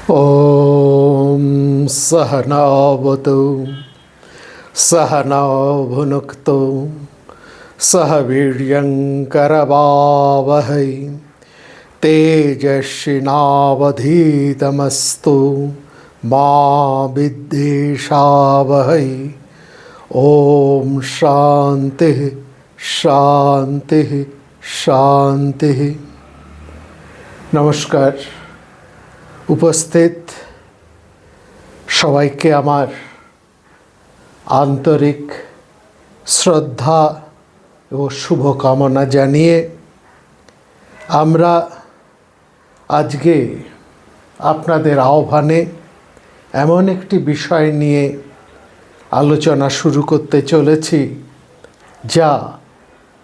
ॐ सहनावतु सहनौ भुनक्तु सह वीर्यङ्करवावहै तेजस्विनावधीतमस्तु मा विद्विषावहै। ॐ शान्तिः शान्तिः शान्तिः। নমস্কার। উপস্থিত সবাইকে আমার আন্তরিক শ্রদ্ধা ও শুভকামনা জানিয়ে আমরা আজকে আপনাদের আহ্বানে এমন একটি বিষয় নিয়ে আলোচনা শুরু করতে চলেছি যা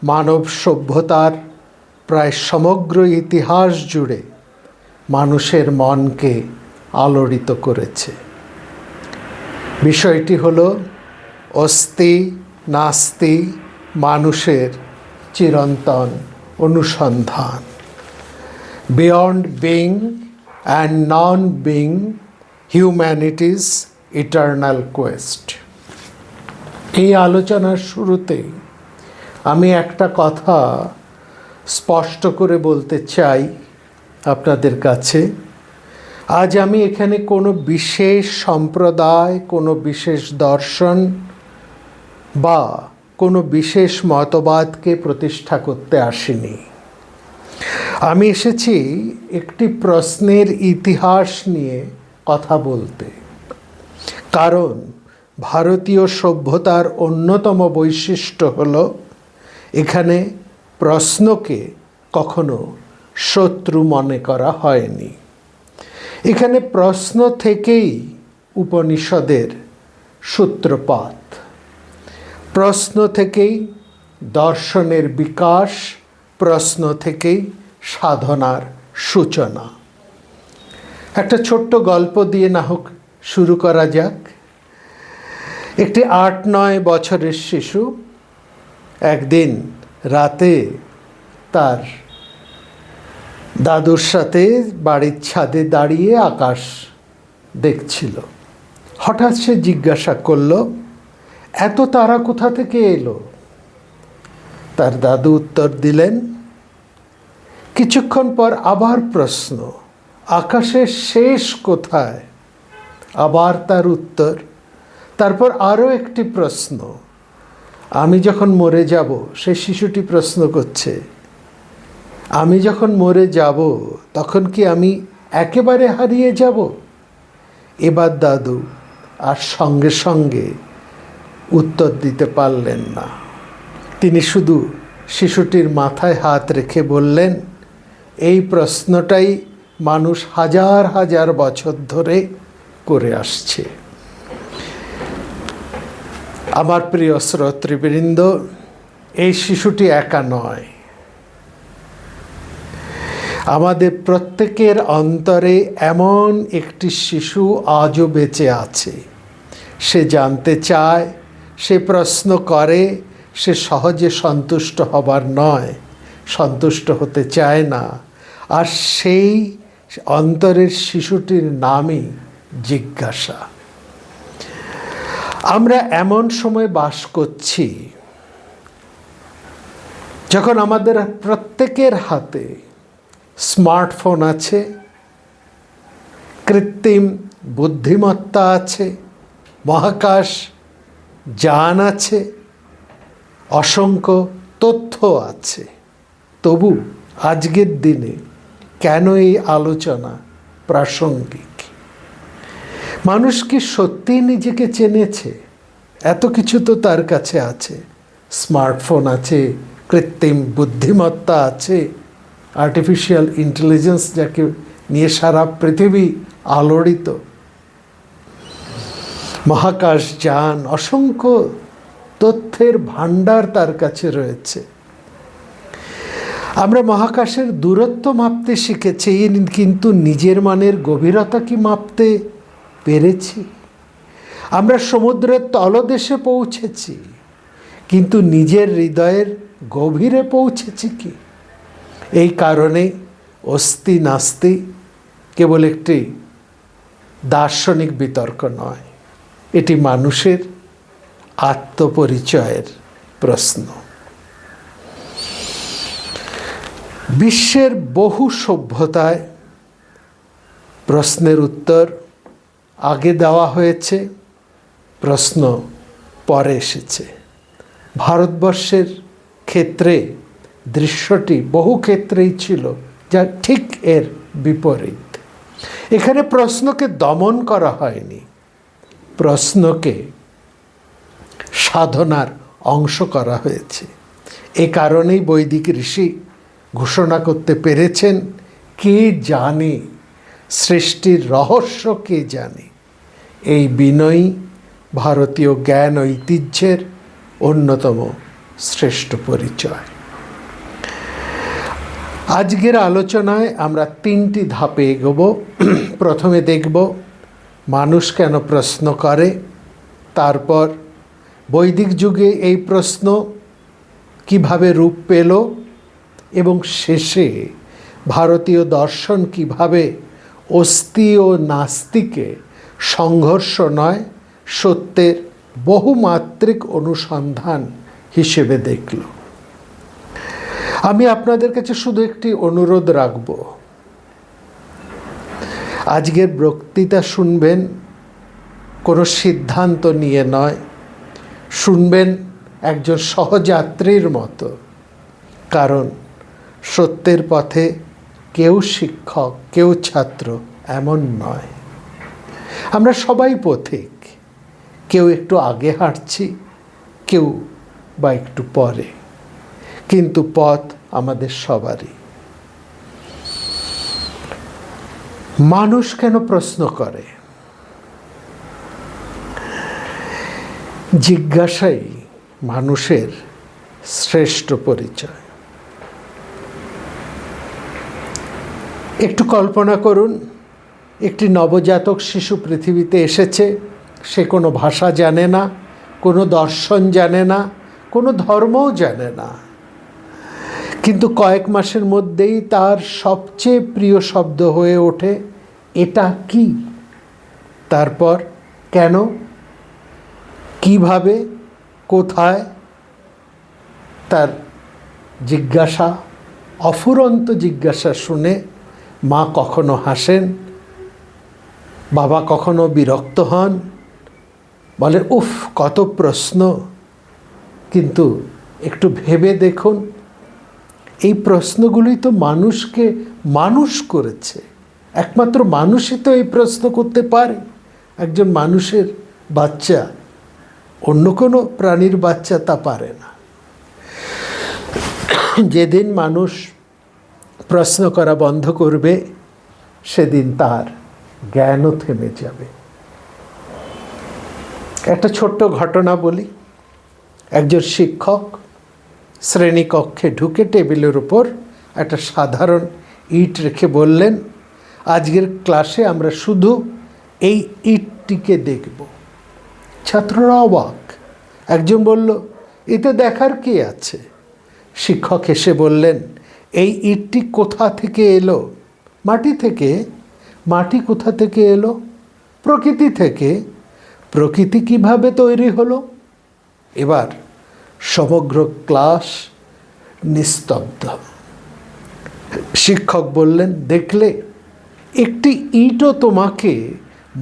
মানব সভ্যতার প্রায় সমগ্র ইতিহাস জুড়ে মানুষের মনকে আলোড়িত করেছে। বিষয়টি হলো অস্তি নাস্তি মানুষের চিরন্তন অনুসন্ধান। Beyond being and non being humanities eternal Quest. এই আলোচনার শুরুতেই আমি একটা কথা স্পষ্ট করে বলতে চাই আপনাদের কাছে। আজ আমি এখানে কোনো বিশেষ সম্প্রদায়, কোনো বিশেষ দর্শন বা কোনো বিশেষ মতবাদকে প্রতিষ্ঠা করতে আসিনি। আমি এসেছি একটি প্রশ্নের ইতিহাস নিয়ে কথা বলতে। কারণ ভারতীয় সভ্যতার অন্যতম বৈশিষ্ট্য হলো এখানে প্রশ্নকে কখনো শত্রু মনে করা হয়নি। এখানে প্রশ্ন থেকেই উপনিষদের সূত্রপাত, প্রশ্ন থেকেই দর্শনের বিকাশ, প্রশ্ন থেকেই সাধনার সূচনা। একটা ছোট্ট গল্প দিয়ে না হোক শুরু করা যাক। একটি ৮-৯ বছরের শিশু একদিন রাতে তার দাদুর সাথে বাড়ির ছাদে দাঁড়িয়ে আকাশ দেখছিল। হঠাৎ সে জিজ্ঞাসা করল, এত তারা কোথা থেকে এলো? তার দাদু উত্তর দিলেন। কিছুক্ষণ পর আবার প্রশ্ন, আকাশের শেষ কোথায়? আবার তার উত্তর। তারপর আরও একটি প্রশ্ন, আমি যখন মরে যাব, সে শিশুটি প্রশ্ন করছে, আমি যখন মরে যাব তখন কি আমি একেবারে হারিয়ে যাব? এবার দাদু আর সঙ্গে সঙ্গে উত্তর দিতে পারলেন না। তিনি শুধু শিশুটির মাথায় হাত রেখে বললেন, এই প্রশ্নটাই মানুষ হাজার হাজার বছর ধরে করে আসছে। আমার প্রিয় শ্রোতৃবৃন্দ, এই শিশুটি একা নয়। আমাদের প্রত্যেকের অন্তরে এমন একটি শিশু আজও বেঁচে আছে। সে জানতে চায়, সে প্রশ্ন করে, সে সহজে সন্তুষ্ট হবার নয়, সন্তুষ্ট হতে চায় না। আর সেই অন্তরের শিশুটির নামই জিজ্ঞাসা। আমরা এমন সময় বাস করছি যখন আমাদের প্রত্যেকের হাতে স্মার্টফোন আছে, কৃত্রিম বুদ্ধিমত্তা আছে, মহাকাশ যান আছে, অসংখ্য তথ্য আছে। তবু আজকের দিনে কেন এই আলোচনা প্রাসঙ্গিক? মানুষ কি সত্যিই নিজেকে চেনেছে? এত কিছু তো তার কাছে আছে। স্মার্টফোন আছে, কৃত্রিম বুদ্ধিমত্তা আছে, আর্টিফিশিয়াল ইন্টেলিজেন্স যাকে নিয়ে সারা পৃথিবী আলোড়িত, মহাকাশ যান, অসংখ্য তথ্যের ভাণ্ডার তার কাছে রয়েছে। আমরা মহাকাশের দূরত্ব মাপতে শিখেছি, কিন্তু নিজের মনের গভীরতা কি মাপতে পেরেছি? আমরা সমুদ্রের তলদেশে পৌঁছেছি, কিন্তু নিজের হৃদয়ের গভীরে পৌঁছেছি কি? এই কারণে অস্তি নাস্তি কেবল একটি দার্শনিক বিতর্ক নয়, এটি মানুষের আত্মপরিচয়ের প্রশ্ন। বিশ্বের বহু সভ্যতায় প্রশ্নের উত্তর আগে দেওয়া হয়েছে, প্রশ্ন পরে এসেছে। ভারতবর্ষের ক্ষেত্রে দৃশ্যটি বহু ক্ষেত্রেই ছিল যা ঠিক এর বিপরীত। এখানে প্রশ্নকে দমন করা হয়নি, প্রশ্নকে সাধনার অংশ করা হয়েছে। এ কারণেই বৈদিক ঋষি ঘোষণা করতে পেরেছেন, কে জানে সৃষ্টির রহস্য, কে জানে। এই বিনয়ী ভারতীয় জ্ঞান ঐতিহ্যের অন্যতম শ্রেষ্ঠ পরিচয়। আজকের আলোচনায় আমরা 3টি ধাপে এগোবো। প্রথমে দেখব মানুষ কেন প্রশ্ন করে, তারপর বৈদিক যুগে এই প্রশ্ন কিভাবে রূপ পেল, এবং শেষে ভারতীয় দর্শন কিভাবে অস্তি ও নাস্তিকে সংঘর্ষ নয়, সত্যের বহুমাত্রিক অনুসন্ধান হিসেবে দেখল। আমি আপনাদের কাছে শুধু একটি অনুরোধ রাখব, আজকের বক্তৃতা শুনবেন কোনো সিদ্ধান্ত নিয়ে নয়, শুনবেন একজন সহযাত্রীর মতো। কারণ সত্যের পথে কেউ শিক্ষক, কেউ ছাত্র এমন নয়। আমরা সবাই পথিক, কেউ একটু আগে হাঁটছি, কেউ বা একটু পরে, কিন্তু পথ আমাদের সবারই। মানুষ কেন প্রশ্ন করে? জিজ্ঞাসাই মানুষের শ্রেষ্ঠ পরিচয়। একটু কল্পনা করুন, একটি নবজাতক শিশু পৃথিবীতে এসেছে। সে কোনো ভাষা জানে না, কোনো দর্শন জানে না, কোনো ধর্মও জানে না, কিন্তু কয়েক মাসের মধ্যেই তার সবচেয়ে প্রিয় শব্দ হয়ে ওঠে, এটা কি? তারপর কেন, কিভাবে, কোথায়? তার জিজ্ঞাসা, অফুরন্ত জিজ্ঞাসা শুনে মা কখনো হাসেন, বাবা কখনো বিরক্ত হন, বলে উফ কত প্রশ্ন। কিন্তু একটু ভেবে দেখুন, এই প্রশ্নগুলোই তো মানুষকে মানুষ করেছে। একমাত্র মানুষই তো এই প্রশ্ন করতে পারে। একজন মানুষের বাচ্চা, অন্য কোনো প্রাণীর বাচ্চা তা পারে না। যেদিন মানুষ প্রশ্ন করা বন্ধ করবে, সেদিন তার জ্ঞানও থেমে যাবে। একটা ছোট্ট ঘটনা বলি। একজন শিক্ষক শ্রেণীকক্ষে ঢুকে টেবিলের উপর একটা সাধারণ ইট রেখে বললেন, আজকের ক্লাসে আমরা শুধু এই ইটটিকে দেখব। ছাত্ররা অবাক। একজন বলল, এতে দেখার কি আছে? শিক্ষক এসে বললেন, এই ইটটি কোথা থেকে এলো? মাটি থেকে। মাটি কোথা থেকে এলো? প্রকৃতি থেকে। প্রকৃতি কিভাবে তৈরি হলো? এবার সমগ্র ক্লাস নিস্তব্ধ। শিক্ষক বললেন, দেখলে, একটি ইটও তোমাকে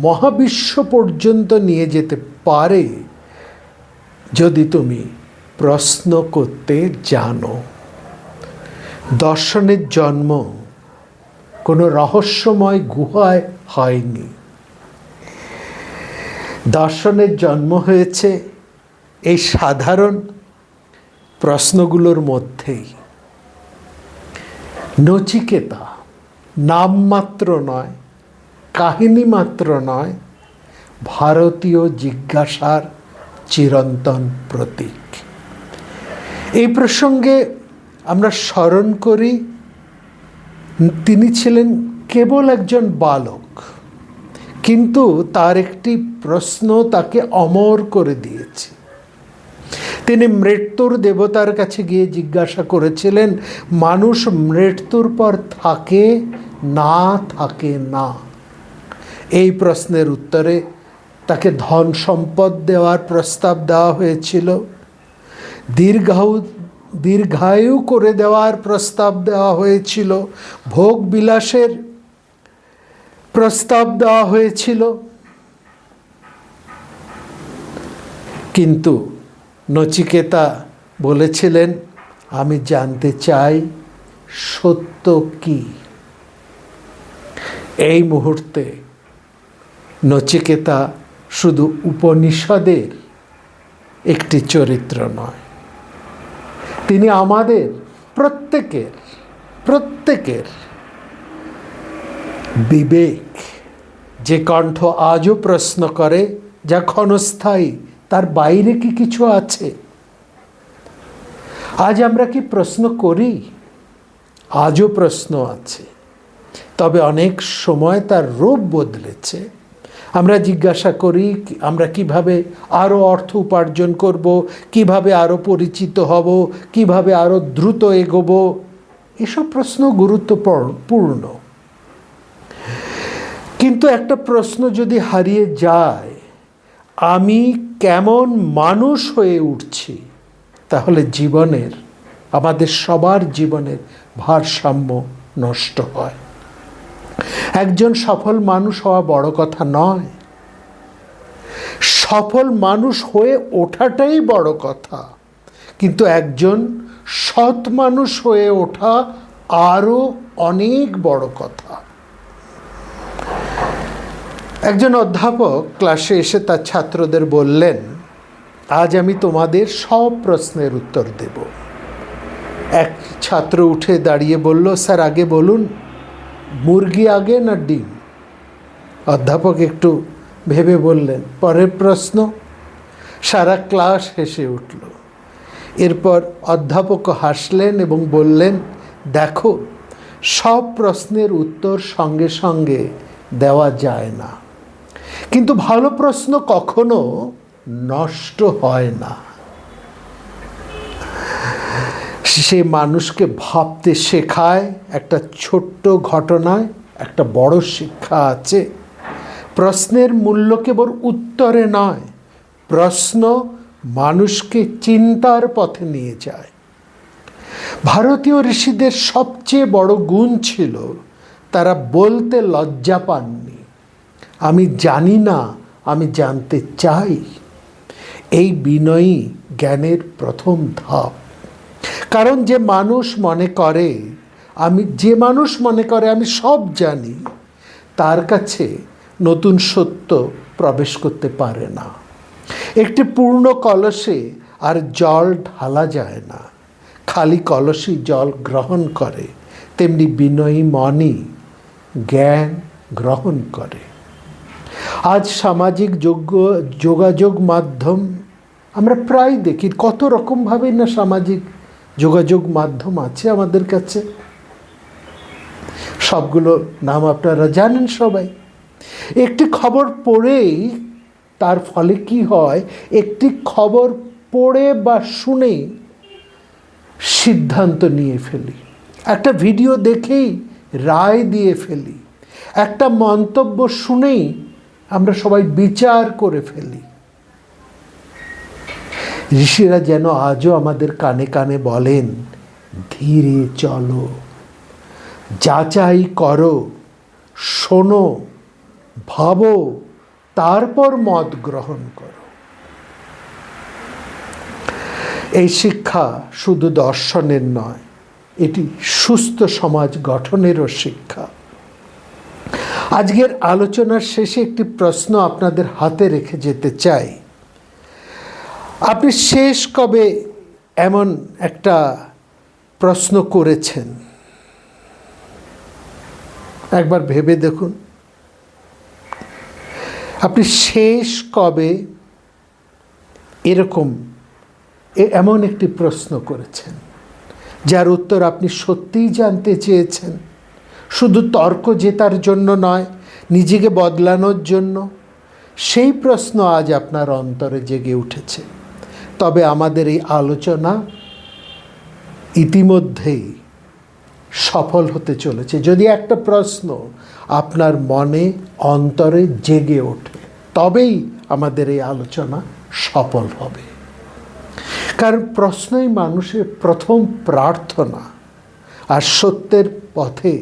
মহাবিশ্ব পর্যন্ত নিয়ে যেতে পারে যদি তুমি প্রশ্ন করতে জানো। দর্শনের জন্ম কোনো রহস্যময় গুহায় হয়নি। দর্শনের জন্ম হয়েছে এই সাধারণ প্রশ্নগুলোর মধ্যেই। নচিকেতা নামমাত্র নয়, কাহিনী মাত্র নয়, ভারতীয় জিজ্ঞাসার চিরন্তন প্রতীক। এই প্রসঙ্গে আমরা স্মরণ করি, তিনি ছিলেন কেবল একজন বালক, কিন্তু তার একটি প্রশ্ন তাকে অমর করে দিয়েছে। তিনি মৃত্যুর দেবতার কাছে গিয়ে জিজ্ঞাসা করেছিলেন, মানুষ মৃত্যুর পর থাকে না থাকে না? এই প্রশ্নের উত্তরে তাকে ধন সম্পদ দেওয়ার প্রস্তাব দেওয়া হয়েছিল, দীর্ঘায়ু করে দেওয়ার প্রস্তাব দেওয়া হয়েছিল, ভোগ বিলাসের প্রস্তাব দেওয়া হয়েছিল। কিন্তু নচিকেতা বলেছিলেন, আমি জানতে চাই সত্য কি। এই মুহূর্তে নচিকেতা শুধু উপনিষদের একটি চরিত্র নয়, তিনি আমাদের প্রত্যেকের বিবেক, যে কণ্ঠ আজও প্রশ্ন করে, যা ক্ষণস্থায়ী, তার বাইরে কি কিছু আছে? আজ আমরা কি প্রশ্ন করি? আজও প্রশ্ন আছে, তবে অনেক সময় তার রূপ বদলেছে। আমরা জিজ্ঞাসা করি আমরা কিভাবে আরও অর্থ উপার্জন করব, কিভাবে আরও পরিচিত হব, কিভাবে আরও দ্রুত এগোবো। এসব প্রশ্ন গুরুত্বপূর্ণ, কিন্তু একটা প্রশ্ন যদি হারিয়ে যায়, আমি কেমন মানুষ হয়ে উঠছি, তাহলে আমাদের সবার জীবনের ভারসাম্য নষ্ট হয়। একজন সফল মানুষ হওয়া বড় কথা নয়, সফল মানুষ হয়ে ওঠাটাই বড় কথা, কিন্তু একজন সৎ মানুষ হয়ে ওঠা আরও অনেক বড় কথা। একজন অধ্যাপক ক্লাসে এসে তার ছাত্রদের বললেন, আজ আমি তোমাদের সব প্রশ্নের উত্তর দেব। এক ছাত্র উঠে দাঁড়িয়ে বলল, স্যার আগে বলুন, মুরগি আগে না ডিম? অধ্যাপক একটু ভেবে বললেন, পরের প্রশ্ন। সারা ক্লাস হেসে উঠল। এরপর অধ্যাপক হাসলেন এবং বললেন, দেখো, সব প্রশ্নের উত্তর সঙ্গে সঙ্গে দেওয়া যায় না, কিন্তু ভালো প্রশ্ন কখনো নষ্ট হয় না। সে মানুষকে ভাবতে শেখায়। একটা ছোট্ট ঘটনায় একটা বড় শিক্ষা আছে। প্রশ্নের মূল্য কেবল উত্তরে নয়, প্রশ্ন মানুষকে চিন্তার পথে নিয়ে যায়। ভারতীয় ঋষিদের সবচেয়ে বড় গুণ ছিল তারা বলতে লজ্জা পাননি, আমি জানি না, আমি জানতে চাই। এই বিনয়ী জ্ঞানের প্রথম ধাপ। কারণ যে মানুষ মনে করে আমি সব জানি, তার কাছে নতুন সত্য প্রবেশ করতে পারে না। একটি পূর্ণ কলসে আর জল ঢালা যায় না, খালি কলসই জল গ্রহণ করে। তেমনি বিনয়ী মনই জ্ঞান গ্রহণ করে। আজ সামাজিক যোগাযোগ মাধ্যম আমরা প্রায় দেখি, কত রকমভাবে না সামাজিক যোগাযোগ মাধ্যম আছে আমাদের কাছে। সবগুলো নাম আপনারা জানেন সবাই। একটি খবর পড়েই তার ফলে কি হয়, একটি খবর পড়ে বা শুনে সিদ্ধান্ত নিয়ে ফেলি, একটা ভিডিও দেখেই রায় দিয়ে ফেলি, একটা মন্তব্য শুনেই আমরা সবাই বিচার করে ফেলি। ঋষিরা যেন আজও আমাদের কানে কানে বলেন, ধীরে চলো, যাচাই করো, শোনো, ভাবো, তারপর মত গ্রহণ করো। এই শিক্ষা শুধু দর্শনের নয়, এটি সুস্থ সমাজ গঠনেরও শিক্ষা। আজকের আলোচনার শেষে একটি প্রশ্ন আপনাদের হাতে রেখে যেতে চাই। আপনি শেষ কবে এমন একটা প্রশ্ন করেছেন? একবার ভেবে দেখুন, আপনি শেষ কবে এমন একটি প্রশ্ন করেছেন যার উত্তর আপনি সত্যিই জানতে চেয়েছেন, শুধু তর্ক জেতার জন্য নয়, নিজেকে বদলানোর জন্য। সেই প্রশ্ন আজ আপনার অন্তরে জেগে উঠেছে। তবে আমাদের এই আলোচনা ইতিমধ্যেই সফল হতে চলেছে। যদি একটা প্রশ্ন আপনার মনে অন্তরে জেগে ওঠে, তবেই আমাদের এই আলোচনা সফল হবে। কারণ প্রশ্নই মানুষের প্রথম প্রার্থনা, আর সত্যের পথে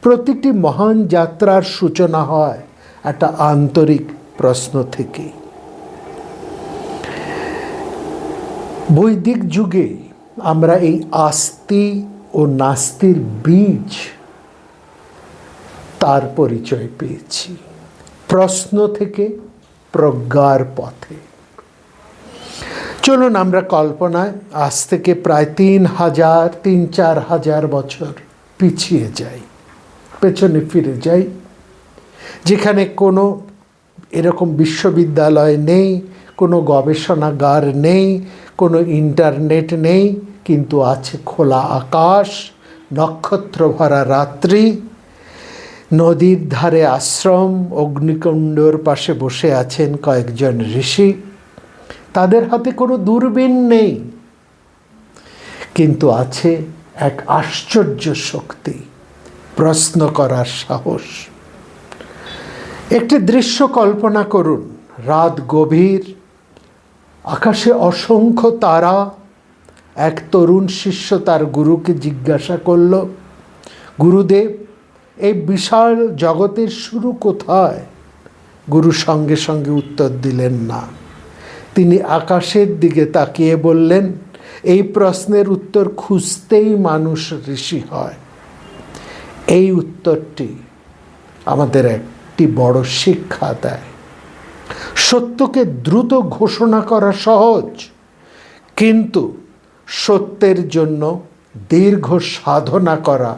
প্রতিটি মহান যাত্রার সূচনা হয় একটা আন্তরিক প্রশ্ন থেকে। বৈদিক যুগে আমরা এই আস্তি ও নাস্তির বীজ তার পরিচয় পেয়েছি, প্রশ্ন থেকে প্রজ্ঞার পথে। চলুন আমরা কল্পনায় আজ থেকে প্রায় 3,000-4,000 বছর পিছিয়ে যাই, পেছনে ফিরে যাই, যেখানে কোনো এরকম বিশ্ববিদ্যালয় নেই, কোনো গবেষণাগার নেই, কোনো ইন্টারনেট নেই, কিন্তু আছে খোলা আকাশ, নক্ষত্র ভরা রাত্রি, নদীর ধারে আশ্রম, অগ্নিকুণ্ডর পাশে বসে আছেন কয়েকজন ঋষি। তাদের হাতে কোনো দূরবীন নেই, কিন্তু আছে এক আশ্চর্য শক্তি, প্রশ্ন করার সাহস। একটি দৃশ্য কল্পনা করুন, রাত গভীর, আকাশে অসংখ্য তারা। এক তরুণ শিষ্য তার গুরুকে জিজ্ঞাসা করল, গুরুদেব, এই বিশাল জগতের শুরু কোথায়? গুরু সঙ্গে সঙ্গে উত্তর দিলেন না। তিনি আকাশের দিকে তাকিয়ে বললেন, এই প্রশ্নের উত্তর খুঁজতেই মানুষ ঋষি হয়। এই উত্তরটি আমাদের একটি বড় শিক্ষা দেয়। সত্যকে দ্রুত ঘোষণা করা সহজ, কিন্তু সত্যের জন্য দীর্ঘ সাধনা করা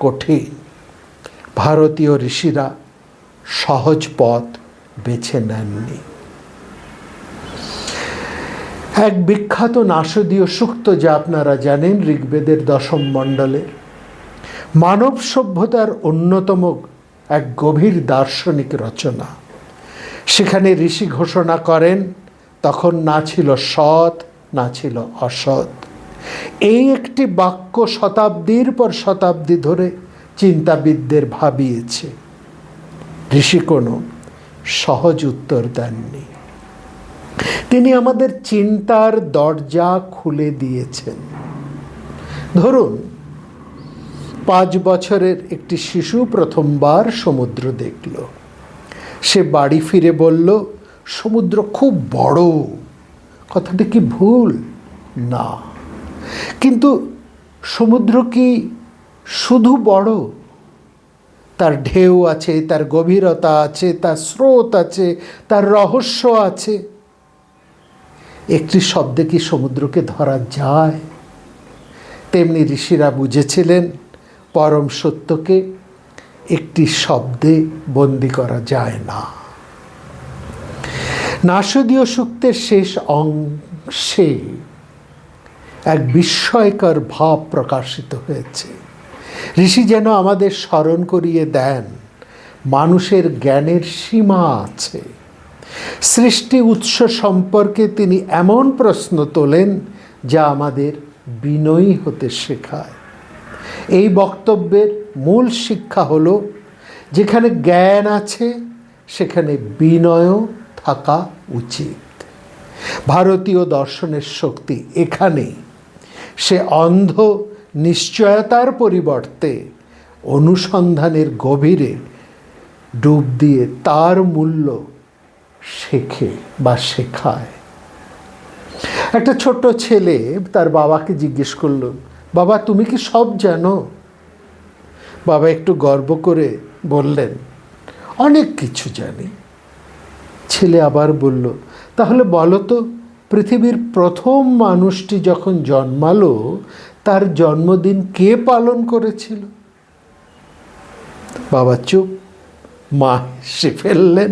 কঠিন। ভারতীয় ঋষিরা সহজ পথ বেছে নেননি। এক বিখ্যাত নাসদীয় সূক্ত, যা আপনারা জানেন, ঋগ্বেদের 10ম মণ্ডলের, মানব সভ্যতার অন্যতম এক গভীর দার্শনিক রচনা। সেখানে ঋষি ঘোষণা করেন, তখন না ছিল সৎ, না ছিল অসৎ। এই একটি বাক্য শতাব্দীর পর শতাব্দী ধরে চিন্তাবিদদের ভাবিয়েছে। ঋষি কোনো সহজ উত্তর দেননি, তিনি আমাদের চিন্তার দরজা খুলে দিয়েছেন। ধরুন, 5 বছরের একটি শিশু প্রথমবার সমুদ্র দেখল। সে বাড়ি ফিরে বলল, সমুদ্র খুব বড়। কথাটা কি ভুল? না। কিন্তু সমুদ্র কি শুধু বড়? তার ঢেউ আছে, তার গভীরতা আছে, তার স্রোত আছে, তার রহস্য আছে। একটি শব্দে কি সমুদ্রকে ধরা যায়? তেমনি ঋষিরা বুঝেছিলেন, পরম সত্যকে একটি শব্দে বন্দি করা যায় না। নাসদীয় সূক্তের শেষ অংশে এক বিস্ময়কর ভাব প্রকাশিত হয়েছে। ঋষি যেন আমাদের স্মরণ করিয়ে দেন, মানুষের জ্ঞানের সীমা আছে। সৃষ্টি উৎস সম্পর্কে তিনি এমন প্রশ্ন তোলেন যা আমাদের বিনয়ী হতে শেখায়। এই বক্তব্যের মূল শিক্ষা হলো, যেখানে জ্ঞান আছে সেখানে বিনয়ও থাকা উচিত। ভারতীয় দর্শনের শক্তি এখানেই। সে অন্ধ নিশ্চয়তার পরিবর্তে অনুসন্ধানের গভীরে ডুব দিয়ে তার মূল্য শেখে বা শেখায়। একটা ছোট্ট ছেলে তার বাবাকে জিজ্ঞেস করল, বাবা, তুমি কি সব জানো? বাবা একটু গর্ব করে বললেন, অনেক কিছু জানি। ছেলে আবার বলল, তাহলে বলো তো, পৃথিবীর প্রথম মানুষটি যখন জন্মালো, তার জন্মদিন কে পালন করেছিল? বাবা চুপ। মা হেসে ফেললেন।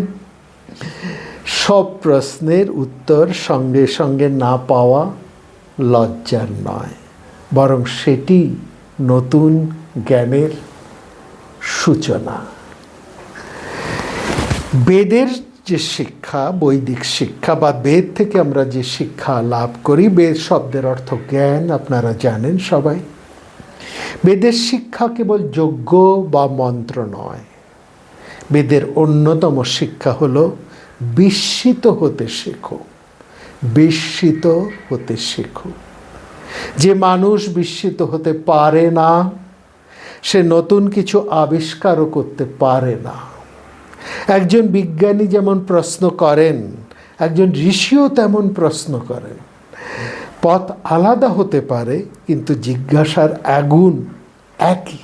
সব প্রশ্নের উত্তর সঙ্গে সঙ্গে না পাওয়া লজ্জার নয়, বরং সেটি নতুন জ্ঞানের সূচনা। বেদের যে শিক্ষা, বৈদিক শিক্ষা বা বেদ থেকে আমরা যে শিক্ষা লাভ করি, বেদ শব্দের অর্থ জ্ঞান, আপনারা জানেন সবাই। বেদের শিক্ষা কেবল যজ্ঞ বা মন্ত্র নয়, বেদের অন্যতম শিক্ষা হলো বিস্মিত হতে শেখো, বিস্মিত হতে শেখো। যে মানুষ বিস্মিত হতে পারে না, সে নতুন কিছু আবিষ্কারও করতে পারে না। একজন বিজ্ঞানী যেমন প্রশ্ন করেন, একজন ঋষিও তেমন প্রশ্ন করেন। পথ আলাদা হতে পারে, কিন্তু জিজ্ঞাসার আগুন একই।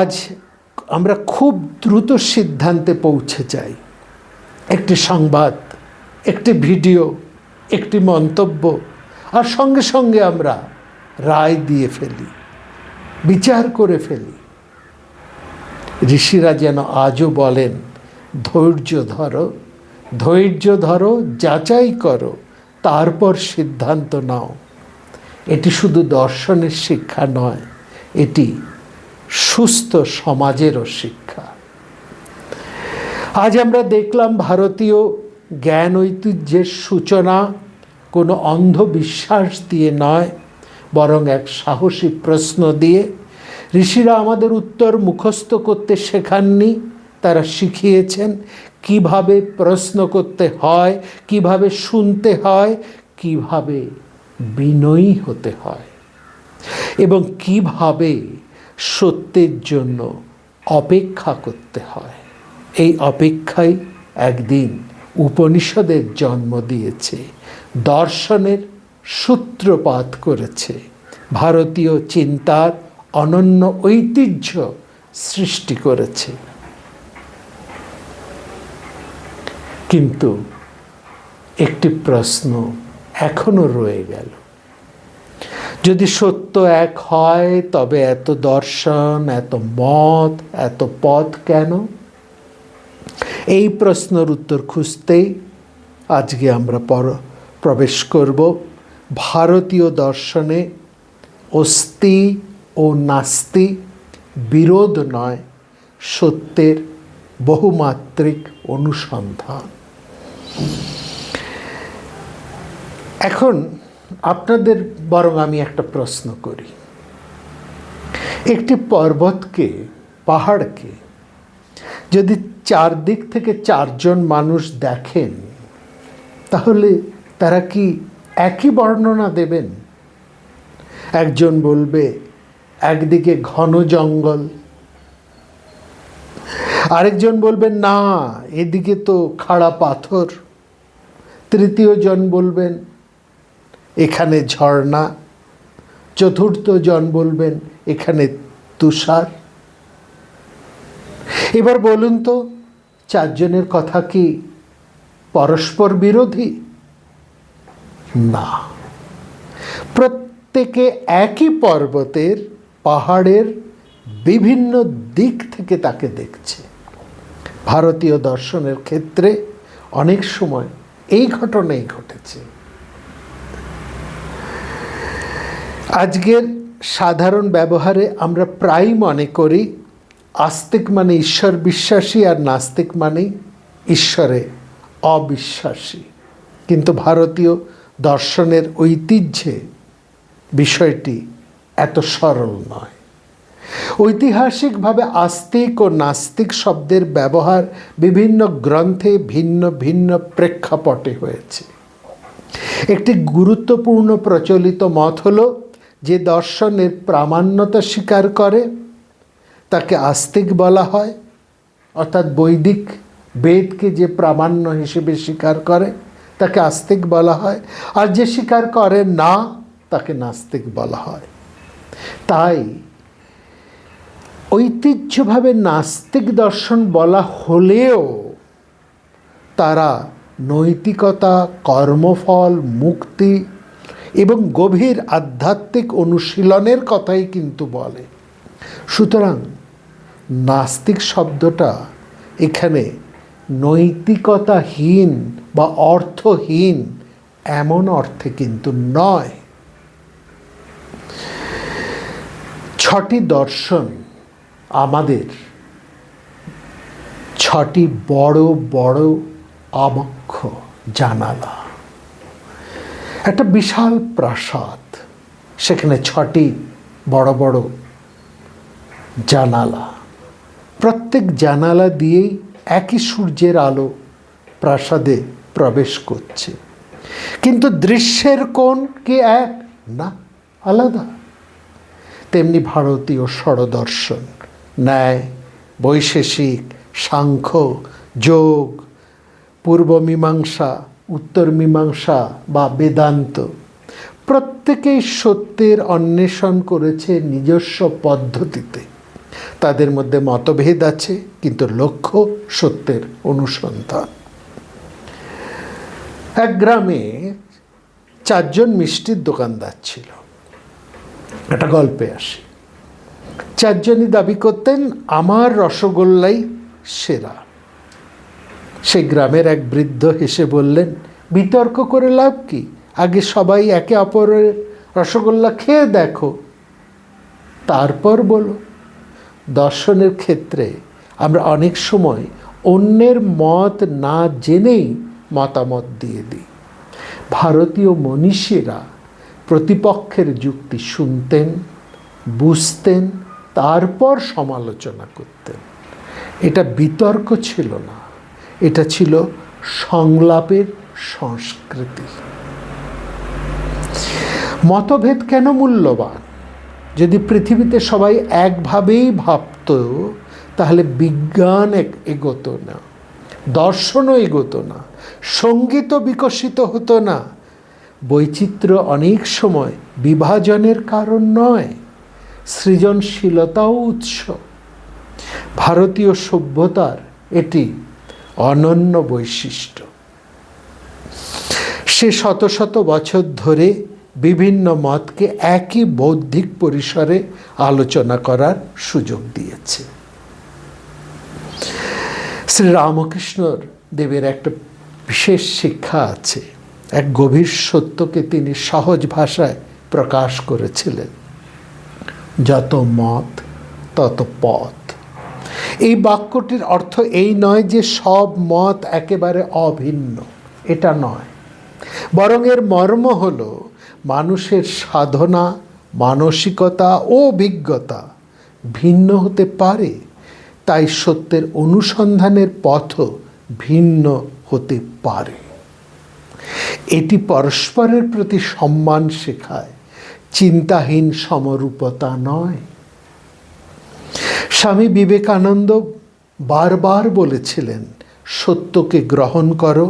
আজ আমরা খুব দ্রুত সিদ্ধান্তে পৌঁছে যাই। একটি সংবাদ, একটি ভিডিও, একটি মন্তব্য, আর সঙ্গে সঙ্গে আমরা রায় দিয়ে ফেলি, বিচার করে ফেলি। ঋষিরা যেন আজও বলেন, ধৈর্য ধরো, ধৈর্য ধরো, যাচাই করো, তারপর সিদ্ধান্ত নাও। এটি শুধু দর্শনের শিক্ষা নয়, এটি সুস্থ সমাজেরও শিক্ষা। আজ আমরা দেখলাম ভারতীয় জ্ঞান ঐতিহ্যের সূচনা কোনো অন্ধবিশ্বাস দিয়ে নয়, বরং এক সাহসী প্রশ্ন দিয়ে। ঋষিরা আমাদের উত্তর মুখস্থ করতে শেখাননি, তারা শিখিয়েছেন কিভাবে প্রশ্ন করতে হয়, কিভাবে শুনতে হয়, কিভাবে বিনয়ী হতে হয়, এবং কিভাবে সত্যের জন্য অপেক্ষা করতে হয়। এই অপেক্ষাই একদিন উপনিষদের জন্ম দিয়েছে, দর্শনের সূত্রপাত করেছে, ভারতীয় চিন্তার অনন্য ঐতিহ্য সৃষ্টি করেছে। কিন্তু একটি প্রশ্ন এখনো রয়ে গেল, যদি সত্য এক হয় তবে এত দর্শন, এত মত, এত পথ কেন? এই প্রশ্নের উত্তর খুঁজতেই আজকে আমরা প্রবেশ করব ভারতীয় দর্শনে অস্তি ও নাস্তি বিরোধ নয়, সত্যের বহুমাত্রিক অনুসন্ধান। এখন আপনাদের বরং আমি একটা প্রশ্ন করি। একটি পর্বতকে, পাহাড়কে যদি চারদিক থেকে চারজন মানুষ দেখেন, তাহলে তারা কি একই বর্ণনা দেবেন? একজন বলবে একদিকে ঘন জঙ্গল, আরেকজন বলবেন না, এদিকে তো খাড়া পাথর, তৃতীয় জন বলবেন এখানে ঝর্ণা, চতুর্থ জন বলবেন এখানে তুষার। এবার বলুন তো, চারজনের কথা কি পরস্পর বিরোধী? না, প্রত্যেকে একই পর্বতের, পাহাড়ের বিভিন্ন দিক থেকে তাকে দেখছে। ভারতীয় দর্শনের ক্ষেত্রে অনেক সময় এই ঘটনাই ঘটেছে। আজকের সাধারণ ব্যবহারে আমরা প্রায় মনে করি আস্তিক মানে ঈশ্বর বিশ্বাসী, আর নাস্তিক মানে ঈশ্বরে অবিশ্বাসী। কিন্তু ভারতীয় দর্শনের ঐতিহ্যে বিষয়টি এত সরল নয়। ঐতিহাসিকভাবে আস্তিক ও নাস্তিক শব্দের ব্যবহার বিভিন্ন গ্রন্থে ভিন্ন ভিন্ন প্রেক্ষাপটে হয়েছে। একটি গুরুত্বপূর্ণ প্রচলিত মত হল, যে দর্শনের প্রামাণ্যতা স্বীকার করে তাকে আস্তিক বলা হয়, অর্থাৎ বৈদিক বেদকে যে প্রামাণ্য হিসেবে স্বীকার করে তাকে আস্তিক বলা হয়, আর যে স্বীকার করে না তাকে নাস্তিক বলা হয়। তাই ঐতিহ্যভাবে নাস্তিক দর্শন বলা হলেও তারা নৈতিকতা, কর্মফল, মুক্তি এবং গভীর আধ্যাত্মিক অনুশীলনের কথাই কিন্তু বলে। সুতরাং নাস্তিক শব্দটা এখানে নৈতিকতাহীন বা অর্থহীন এমন অর্থে কিন্তু নয়। ছটি দর্শন আমাদের ছটি বড় বড় আবক্ষ জানালা। একটা বিশাল প্রাসাদ, সেখানে ছটি বড় বড় জানালা। প্রত্যেক জানালা দিয়েই একই সূর্যের আলো প্রাসাদে প্রবেশ করছে, কিন্তু দৃশ্যের কোণ কি এক? না, আলাদা। তেমনি ভারতীয় ষড়দর্শন, ন্যায়, বৈশেষিক, সাংখ্য, যোগ, পূর্ব মীমাংসা, উত্তর মীমাংসা বা বেদান্ত, প্রত্যেকেই সত্যের অন্বেষণ করেছে নিজস্ব পদ্ধতিতে। তাদের মধ্যে মতভেদ আছে, কিন্তু লক্ষ্য সত্যের অনুসন্ধান। এক গ্রামে 4 জন মিষ্টির দোকানদার ছিল। একটা গল্পে আসে। 4 জনই দাবি করতেন আমার রসগোল্লাই সেরা। সেই গ্রামের এক বৃদ্ধ হেসে বললেন, বিতর্ক করে লাভ কি? আগে সবাই একে অপরের রসগোল্লা খেয়ে দেখো, তারপর বলো। দর্শনের ক্ষেত্রে আমরা অনেক সময় অন্যের মত না জেনেই মতামত দিয়ে দিই। ভারতীয় মনীষীরা প্রতিপক্ষের যুক্তি শুনতেন, বুঝতেন, তারপর সমালোচনা করতেন। এটা বিতর্ক ছিল না, এটা ছিল সংলাপের সংস্কৃতি। মতভেদ কেন মূল্যবান? যদি পৃথিবীতে সবাই একভাবেই ভাবত, তাহলে বিজ্ঞান এগোতো না, দর্শনও এগোতো না, সঙ্গীতও বিকশিত হতো না। বৈচিত্র্য অনেক সময় বিভাজনের কারণ নয়, সৃজনশীলতাও উৎস। ভারতীয় সভ্যতার এটি অনন্য বৈশিষ্ট্য। সে শত শত বছর ধরে বিভিন্ন মতকে একই বৌদ্ধিক পরিসরে আলোচনা করার সুযোগ দিয়েছে। শ্রী রামকৃষ্ণ দেবের একটা বিশেষ শিক্ষা আছে। এক গভীর সত্যকে তিনি সহজ ভাষায় প্রকাশ করেছিলেন, যত মত তত পথ। এই বাক্যটির অর্থ এই নয় যে সব মত একেবারে অভিন্ন, এটা নয়, বরং এর মর্ম হল মানুষের সাধনা, মানসিকতা ও অভিজ্ঞতা ভিন্ন হতে পারে, তাই সত্যের অনুসন্ধানের পথও ভিন্ন হতে পারে। এটি পরস্পরের প্রতি সম্মান শেখায়, চিন্তাহীন সমরূপতা নয়। স্বামী বিবেকানন্দ বারবার বলেছিলেন, সত্যকে গ্রহণ করো,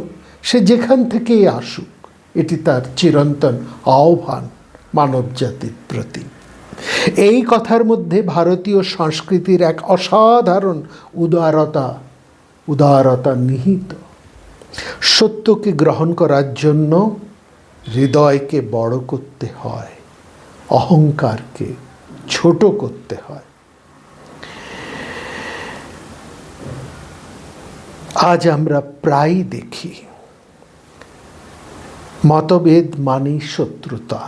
সে যেখান থেকেই আসুক। এটি তার চিরন্তন আহ্বান মানবজাতির প্রতি। এই কথার মধ্যে ভারতীয় সংস্কৃতির এক অসাধারণ উদারতা নিহিত। সত্যকে গ্রহণ করার জন্য হৃদয়কে বড় করতে হয়, অহংকারকে ছোট করতে হয়। আজ আমরা প্রায় দেখি মতভেদ মানেই শত্রুতা,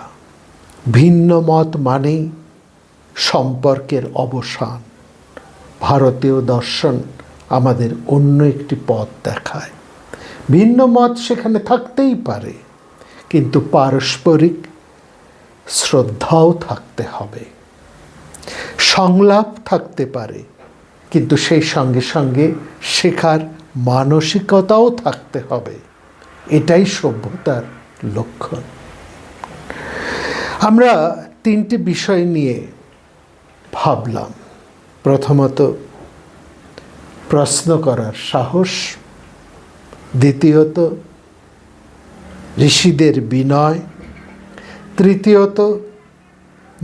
ভিন্ন মত মানেই সম্পর্কের অবসান। ভারতীয় দর্শন আমাদের অন্য একটি পথ দেখায়। ভিন্ন মত সেখানে থাকতেই পারে, কিন্তু পারস্পরিক শ্রদ্ধাও থাকতে হবে। সংলাপ থাকতে পারে, কিন্তু সেই সঙ্গে সঙ্গে শেখার মানসিকতাও থাকতে হবে। এটাই সভ্যতার লক্ষণ। আমরা 3টি বিষয় নিয়ে ভাবলাম। প্রথমত, প্রশ্ন করার সাহস। দ্বিতীয়ত, ঋষিদের বিনয়। তৃতীয়ত,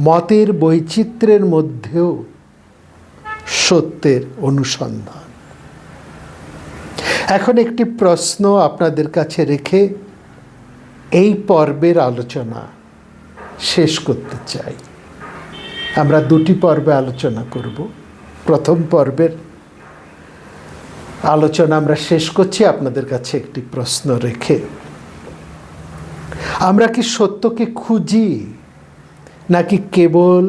মতের বৈচিত্র্যের মধ্যেও সত্যের অনুসন্ধান। এখন একটি প্রশ্ন আপনাদের কাছে রেখে এই পর্বের আলোচনা শেষ করতে চাই। আমরা 2টি পর্বে আলোচনা করব। প্রথম পর্বের আলোচনা আমরা শেষ করছি আপনাদের কাছে একটি প্রশ্ন রেখে। আমরা কি সত্যকে খুঁজি, নাকি কেবল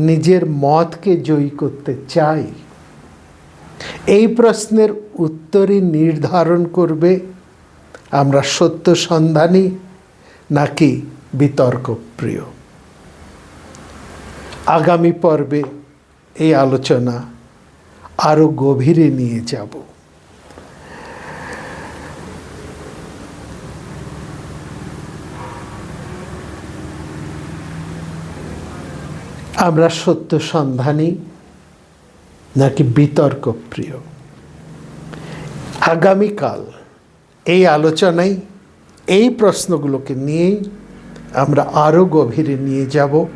নিজের মতকে জয়ী করতে চাই? এই প্রশ্নের উত্তরই নির্ধারণ করবে আমরা সত্য সন্ধানী নাকি বিতর্ক প্রিয়। আগামী পর্বে এই আলোচনা আরও গভীরে নিয়ে যাব। আমরা সত্য সন্ধানী নাকি বিতর্ক প্রিয়? আগামীকাল এই আলোচনায় এই প্রশ্নগুলোকে নিয়েই আমরা আরও গভীরে নিয়ে যাব।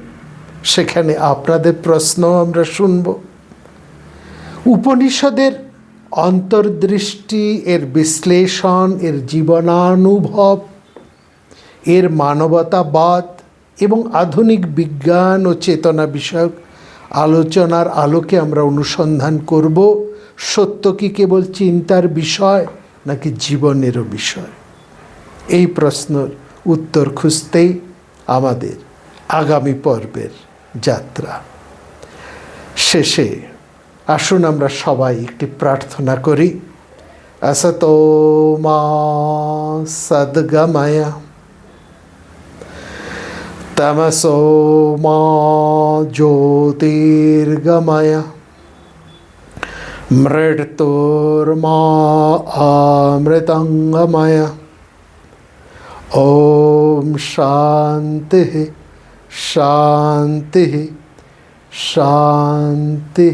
সেখানে আপনাদের প্রশ্ন আমরা শুনব। উপনিষদের অন্তর্দৃষ্টি, এর বিশ্লেষণ, এর জীবনানুভব, এর মানবতাবাদ এবং আধুনিক বিজ্ঞান ও চেতনা বিষয়ক আলোচনার আলোকে আমরা অনুসন্ধান করব সত্য কি কেবল চিন্তার বিষয় নাকি জীবনেরও বিষয়। এই প্রশ্নের উত্তর খুঁজতেই আমাদের আগামী পর্বের যাত্রা। শেষে আসুন আমরা সবাই একটি প্রার্থনা করি। আসতো মা সদ্গময় তমসো মা জ্যোতির্গময় মৃত্যুর্মা অমৃতঙ্গময়। ওম শান্তি শান্তি শান্তি।